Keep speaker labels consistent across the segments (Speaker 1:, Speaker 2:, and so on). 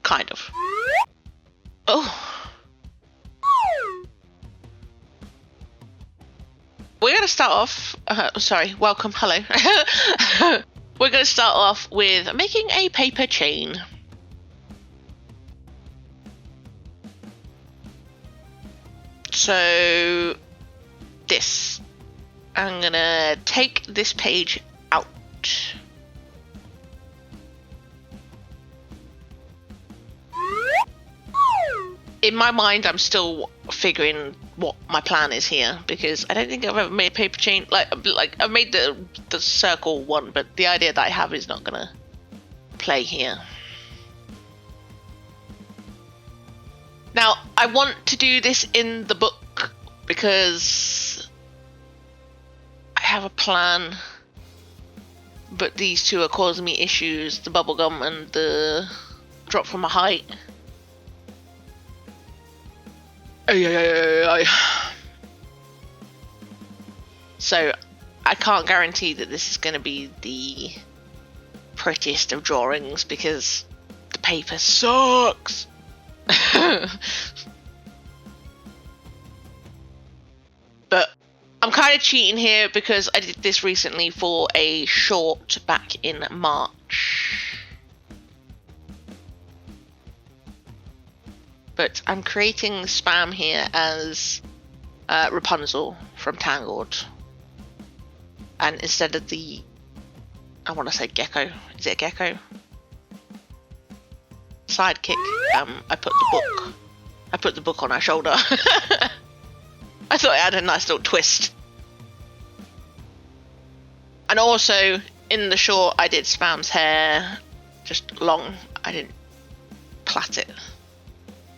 Speaker 1: Kind of. Oh. We're going to start off... sorry, welcome, hello. We're going to start off with making a paper chain. So, this. I'm going to take this page out. In my mind, I'm still figuring what my plan is here, because I don't think I've ever made a paper chain. Like I've made the circle one, but the idea that I have is not gonna play here. Now, I want to do this in the book because I have a plan, but these two are causing me issues: the bubblegum and the drop from a height. So I can't guarantee that this is going to be the prettiest of drawings because the paper sucks. But I'm kind of cheating here because I did this recently for a short back in March. But I'm creating spam here as Rapunzel from Tangled. And instead of the... I want to say gecko. Is it a gecko? Sidekick. I put the book on her shoulder. I thought it had a nice little twist. And also, in the short, I did Spam's hair. Just long. I didn't plait it.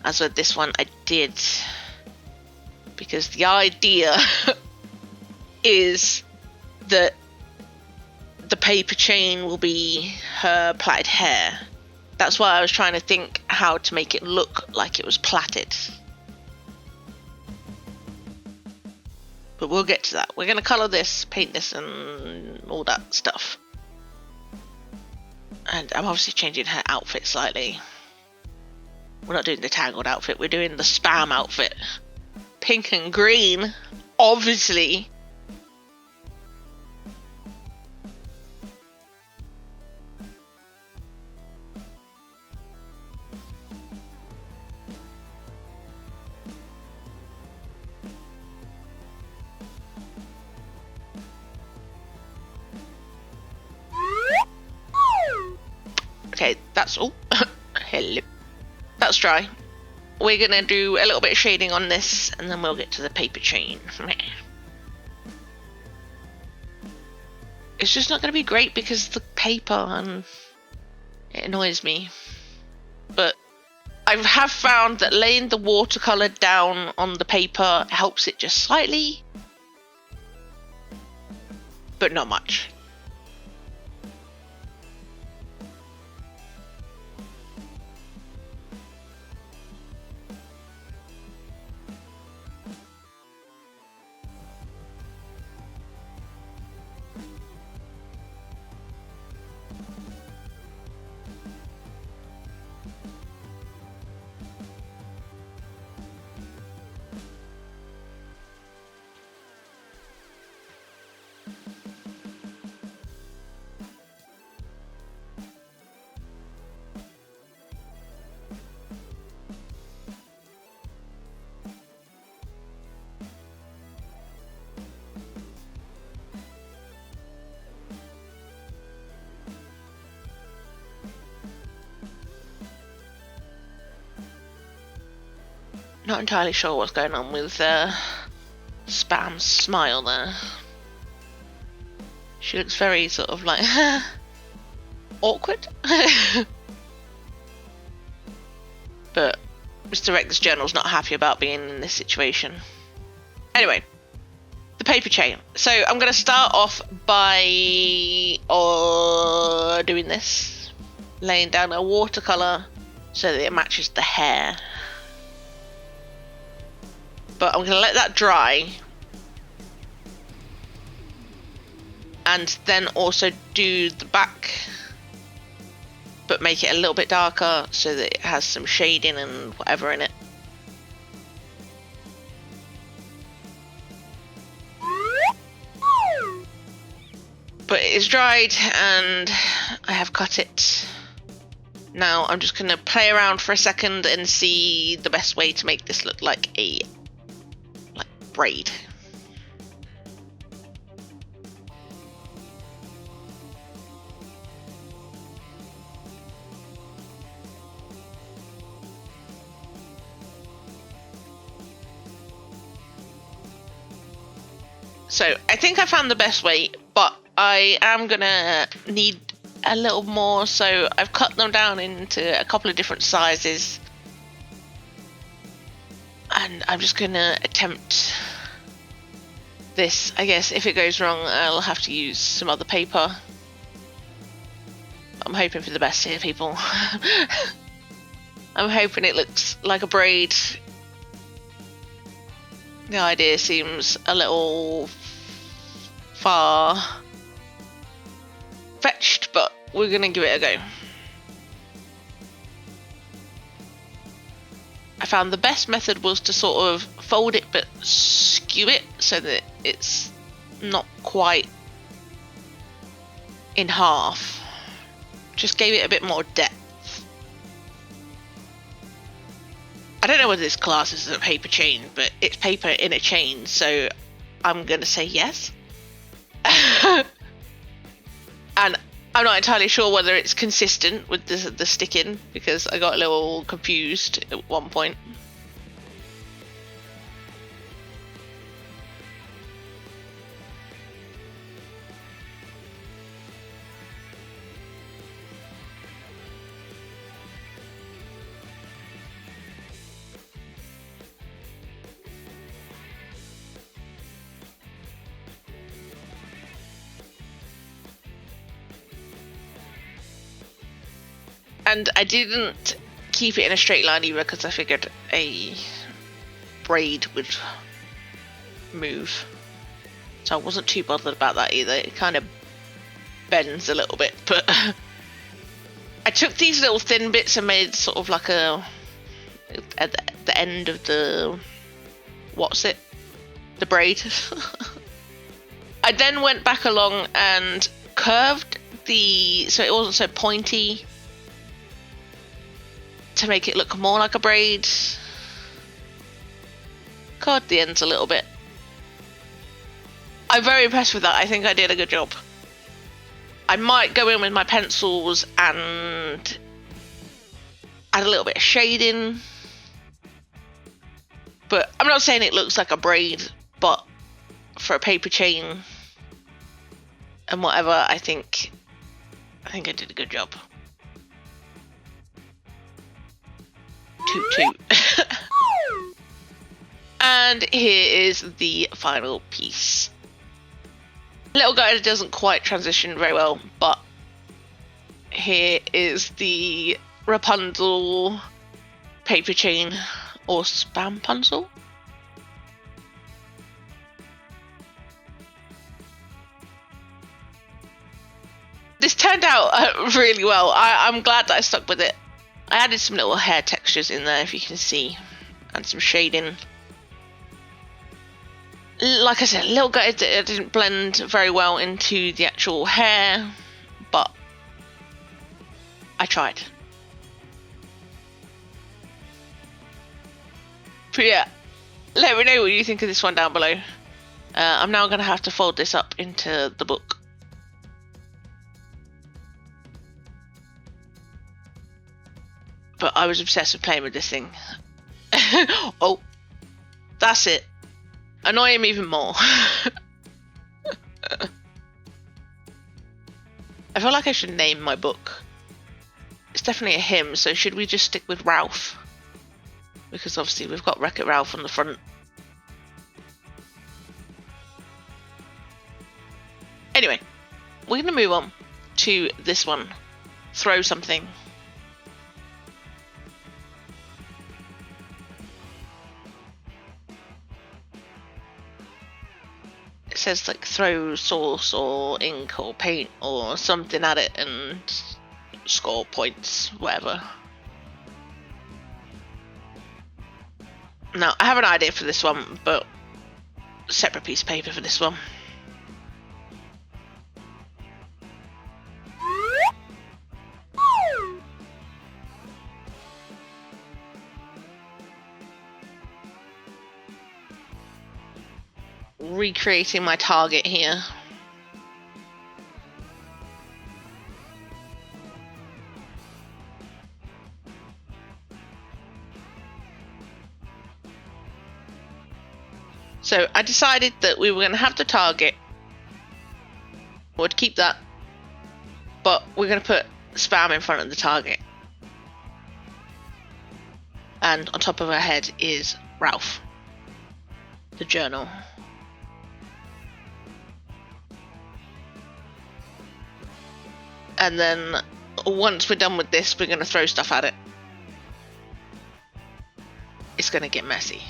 Speaker 1: As with this one, I did, because the idea is that the paper chain will be her plaited hair. That's why I was trying to think how to make it look like it was plaited. But we'll get to that. We're going to colour this, paint this, and all that stuff. And I'm obviously changing her outfit slightly. We're not doing the Tangled outfit, we're doing the Spam outfit. Pink and green, obviously. Okay, that's all. Hello. That's dry. We're gonna do a little bit of shading on this and then we'll get to the paper chain. It's just not gonna be great because the paper and it annoys me. But I have found that laying the watercolour down on the paper helps it just slightly, but not much. Not entirely sure what's going on with Spam's smile there. She looks very sort of like awkward. But Mr. Rector's Journal's not happy about being in this situation. Anyway, the paper chain. So I'm going to start off by doing this. Laying down a watercolour so that it matches the hair. But I'm going to let that dry. And then also do the back but make it a little bit darker so that it has some shading and whatever in it. But it's dried and I have cut it. Now I'm just going to play around for a second and see the best way to make this look like a braid. So I think I found the best way, but I am gonna need a little more, so I've cut them down into a couple of different sizes, and I'm just gonna attempt this. I guess if it goes wrong, I'll have to use some other paper. I'm hoping for the best here, people. I'm hoping it looks like a braid. The idea seems a little far fetched, but we're gonna give it a go. I found the best method was to sort of fold it but skew it so that it's not quite in half. Just gave it a bit more depth. I don't know whether this class is a paper chain, but it's paper in a chain, so I'm gonna say yes. And I'm not entirely sure whether it's consistent with the sticking, because I got a little confused at one point. And I didn't keep it in a straight line either, because I figured a braid would move. So I wasn't too bothered about that either. It kind of bends a little bit, but I took these little thin bits and made sort of like a, at the end of the, the braid. I then went back along and curved so it wasn't so pointy, to make it look more like a braid. Curved the ends a little bit. I'm very impressed with that. I think I did a good job. I might go in with my pencils and add a little bit of shading, but I'm not saying it looks like a braid, but for a paper chain and whatever, I think I did a good job. Toot toot. And here is the final piece. Little guy doesn't quite transition very well, but here is the Rapunzel paper chain, or Spampunzel. This turned out really well. I'm glad that I stuck with it. I added some little hair textures in there, if you can see, and some shading. Like I said, a little guy didn't blend very well into the actual hair, but I tried. But yeah, let me know what you think of this one down below. I'm now going to have to fold this up into the book. But I was obsessed with playing with this thing. Oh, that's it. Annoy him even more. I feel like I should name my book. It's definitely a him, so should we just stick with Ralph? Because obviously we've got Wreck-It Ralph on the front. Anyway, we're going to move on to this one. Throw something. It says like throw sauce or ink or paint or something at it, and score points, whatever. Now, I have an idea for this one, but separate piece of paper for this one. Recreating my target here. So I decided that we were going to have the target. Would keep that, but we're going to put spam in front of the target. And on top of her head is Ralph, the journal. And then once we're done with this, we're going to throw stuff at it. It's going to get messy.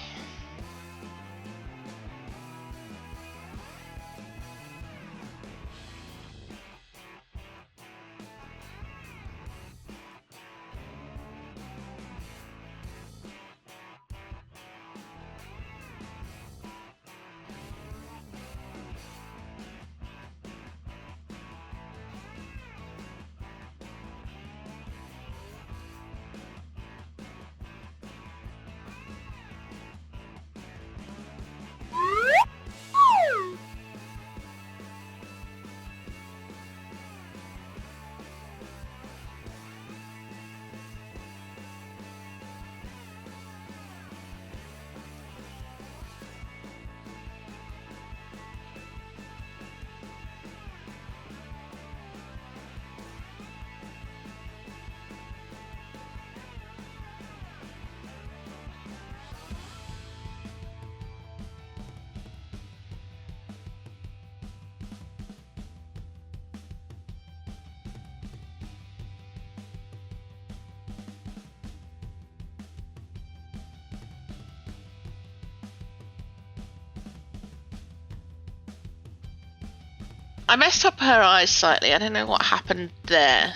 Speaker 1: I messed up her eyes slightly. I don't know what happened there.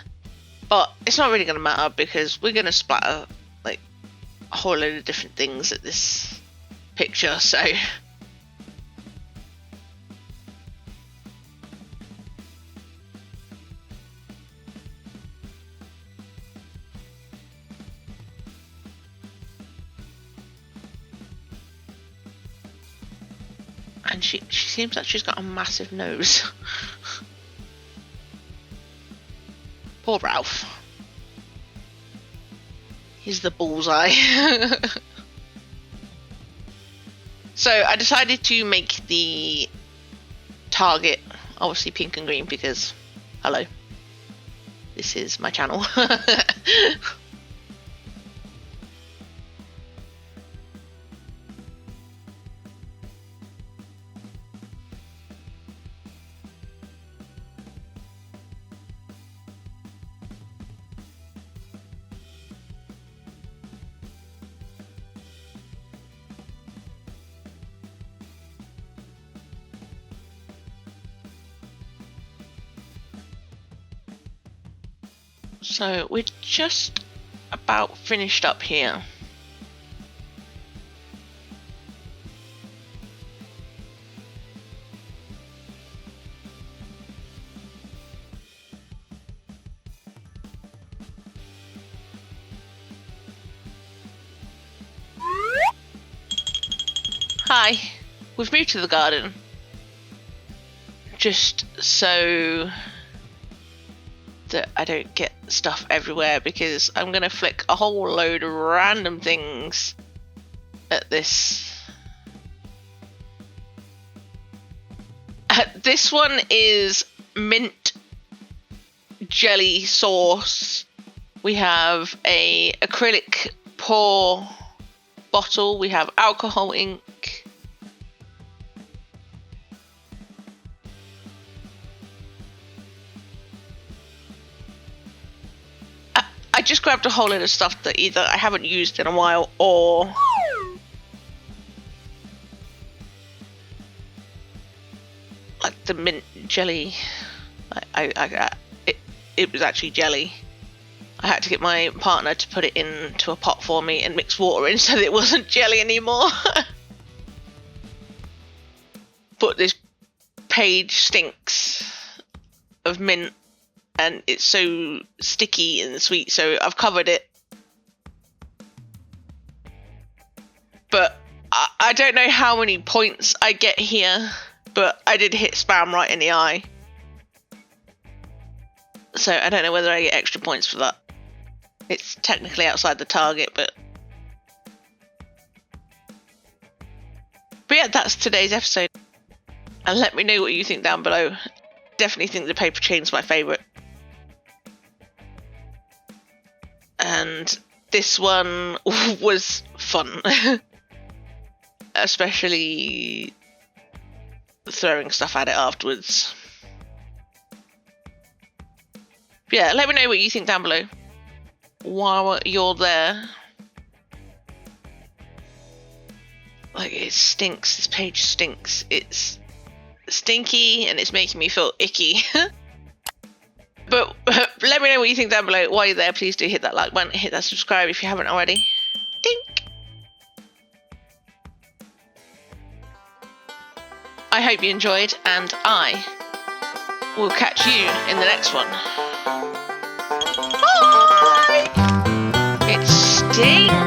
Speaker 1: But it's not really going to matter because we're going to splatter like a whole load of different things at this picture, so... And she seems like she's got a massive nose. Poor Ralph. He's the bullseye. So I decided to make the target obviously pink and green because, hello, this is my channel. So we're just about finished up here. Hi, we've moved to the garden. Just so that I don't get stuff everywhere because I'm gonna flick a whole load of random things at this. This one is mint jelly sauce. We have a acrylic pour bottle. We have alcohol ink. I just grabbed a whole lot of stuff that either I haven't used in a while or like the mint jelly. It was actually jelly. I had to get my partner to put it into a pot for me and mix water in so that it wasn't jelly anymore. But this page stinks of mint and it's so sticky and sweet, so I've covered it. But I don't know how many points I get here, but I did hit spam right in the eye. So I don't know whether I get extra points for that. It's technically outside the target, but yeah, that's today's episode. And let me know what you think down below. Definitely think the Paperchain's my favourite. And this one was fun. Especially throwing stuff at it afterwards. Yeah, let me know what you think down below while you're there. Like, it stinks. This page stinks. It's stinky and it's making me feel icky. But let me know what you think down below. While you're there, please do hit that like button, hit that subscribe if you haven't already. Dink! I hope you enjoyed, and I will catch you in the next one. Bye! It stinks!